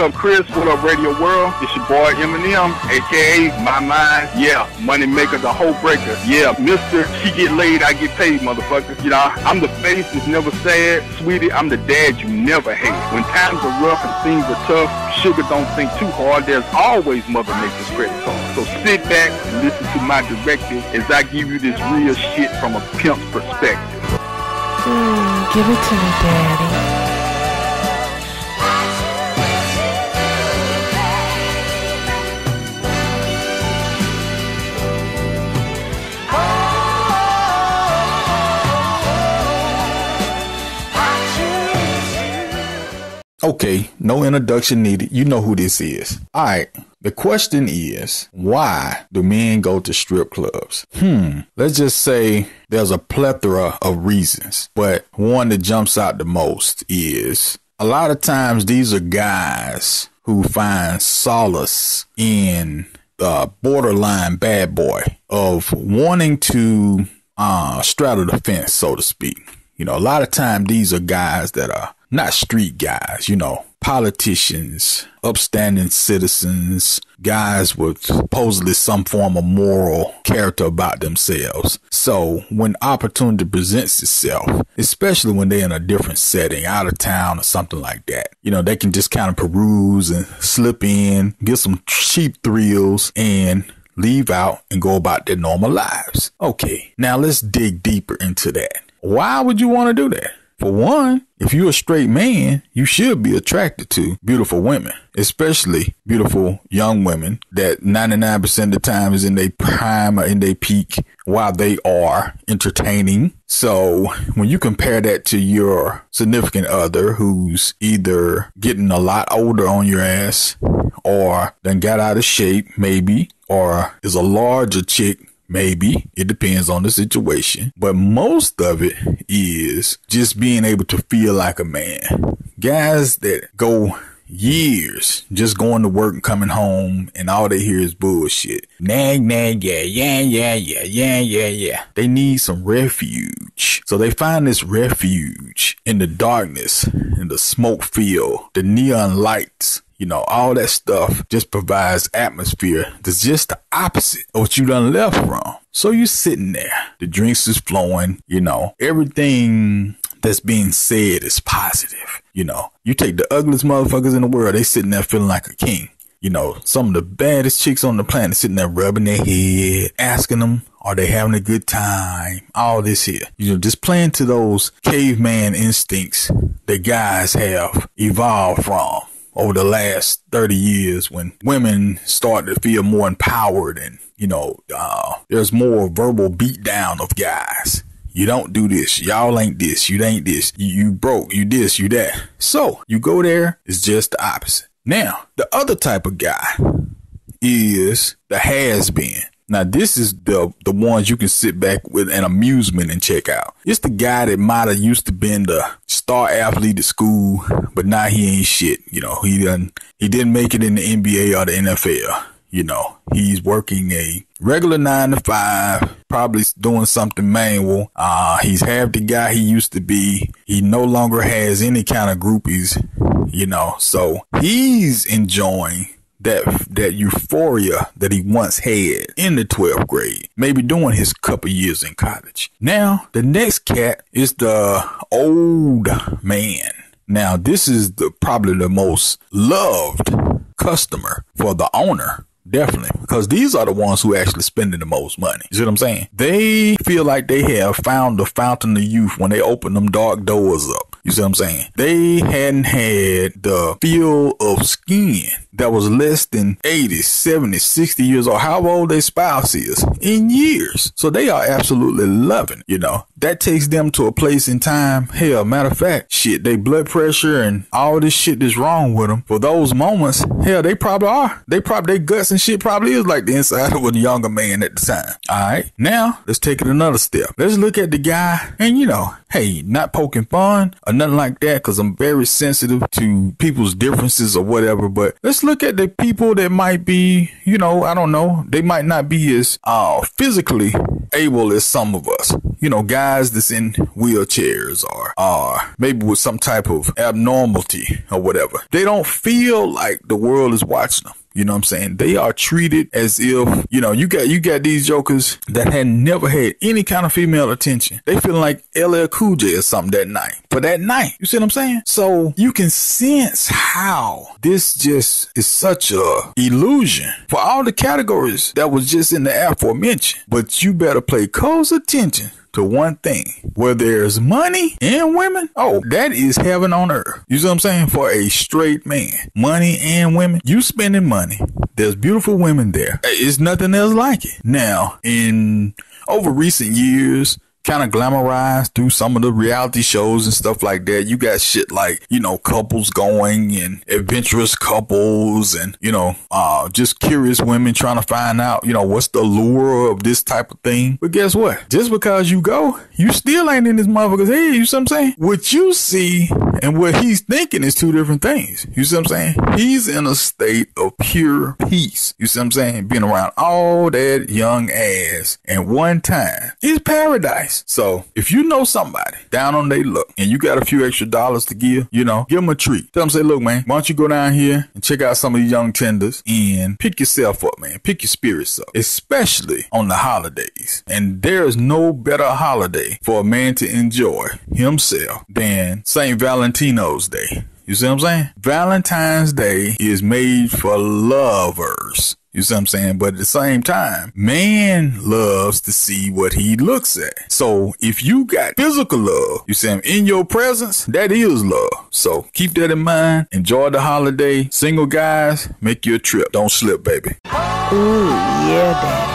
up, Chris? What up, Radio World? It's your boy Eminem, a.k.a. My Mind. Yeah, Money Maker, the Whole Breaker. Yeah, Mr. She Get Laid, I Get Paid, motherfucker. You know, I'm the face that's never sad. Sweetie, I'm the dad you never hate. When times are rough and things are tough, sugar don't think too hard. There's always Mother Nature's credit card. So sit back and listen to my directive as I give you this real shit from a pimp's perspective. Give it to me, Daddy. Okay, no introduction needed. You know who this is. All right. The question is, why do men go to strip clubs? Let's just say there's a plethora of reasons, but one that jumps out the most is a lot of times these are guys who find solace in the borderline bad boy of wanting to straddle the fence, so to speak. You know, a lot of times these are guys that are not street guys, you know, politicians, upstanding citizens, guys with supposedly some form of moral character about themselves. So when opportunity presents itself, especially when they're in a different setting, out of town or something like that, you know, they can just kind of peruse and slip in, get some cheap thrills and leave out and go about their normal lives. Okay, now let's dig deeper into that. Why would you want to do that? For one, if you're a straight man, you should be attracted to beautiful women, especially beautiful young women that 99% of the time is in their prime or in their peak while they are entertaining. So when you compare that to your significant other who's either getting a lot older on your ass or then got out of shape, maybe, or is a larger chick, maybe. It depends on the situation. But most of it is just being able to feel like a man. Guys that go years just going to work and coming home and all they hear is bullshit. Nag, yeah. They need some refuge. So they find this refuge in the darkness, in the smoke field, the neon lights. You know, all that stuff just provides atmosphere that's just the opposite of what you done left from. So you're sitting there, the drinks is flowing, you know, everything that's being said is positive. You know, you take the ugliest motherfuckers in the world, they sitting there feeling like a king. You know, some of the baddest chicks on the planet sitting there rubbing their head, asking them, are they having a good time? All this here, you know, just playing to those caveman instincts that guys have evolved from over the last 30 years when women started to feel more empowered and, you know, there's more verbal beatdown of guys. You don't do this. Y'all ain't this. You ain't this. You broke. You this. You that. So you go there. It's just the opposite. Now, the other type of guy is the has-been. Now, this is the ones you can sit back with an amusement and check out. It's the guy that might have used to been the star athlete at school, but now he ain't shit. You know, he didn't make it in the NBA or the NFL. You know, he's working a regular 9 to 5, probably doing something manual. He's half the guy he used to be. He no longer has any kind of groupies, you know, so he's enjoying that euphoria that he once had in the 12th grade, maybe doing his couple years in college. Now, the next cat is the old man. Now, this is probably the most loved customer for the owner. Definitely, because these are the ones who actually spending the most money. You see what I'm saying? They feel like they have found the fountain of youth when they open them dark doors up. You see what I'm saying? They hadn't had the feel of skin that was less than 80, 70, 60 years old, how old their spouse is in years. So they are absolutely loving, you know. That takes them to a place in time. Hell, matter of fact, shit, they blood pressure and all this shit that's wrong with them. For those moments, hell, they probably are. Their guts and shit probably is like the inside of a younger man at the time. All right. Now, let's take it another step. Let's look at the guy and, you know, hey, not poking fun or nothing like that, because I'm very sensitive to people's differences or whatever. But let's look at the people that might be, you know, I don't know, they might not be as physically able as some of us. You know, guys guys that's in wheelchairs or maybe with some type of abnormality or whatever, they don't feel like the world is watching them. You know what I'm saying? They are treated as if, you know, you got these jokers that had never had any kind of female attention. They feel like LL Cool J or something that night. For that night. You see what I'm saying? So you can sense how this just is such a illusion for all the categories that was just in the aforementioned. But you better pay close attention to one thing. Where there's money and women, oh, that is heaven on earth. You see what I'm saying? For a straight man, money and women, you spending money. There's beautiful women there. It's nothing else like it. Now, in over recent years, kind of glamorized through some of the reality shows and stuff like that. You got shit like, you know, couples going and adventurous couples and, you know, just curious women trying to find out, you know, what's the lure of this type of thing. But guess what? Just because you go, you still ain't in this motherfucker's head. You see what I'm saying? What you see and what he's thinking is two different things. You see what I'm saying? He's in a state of pure peace. You see what I'm saying? Being around all that young ass and one time is paradise. So if you know somebody down on their luck and you got a few extra dollars to give, you know, give them a treat. Tell them, say, look, man, why don't you go down here and check out some of these young tenders and pick yourself up, man. Pick your spirits up, especially on the holidays. And there's no better holiday for a man to enjoy himself than St. Valentino's Day. You see what I'm saying? Valentine's Day is made for lovers. You see what I'm saying? But at the same time, man loves to see what he looks at. So if you got physical love, you see him in your presence, that is love. So keep that in mind. Enjoy the holiday. Single guys, make your trip. Don't slip, baby. Ooh, yeah, Daddy.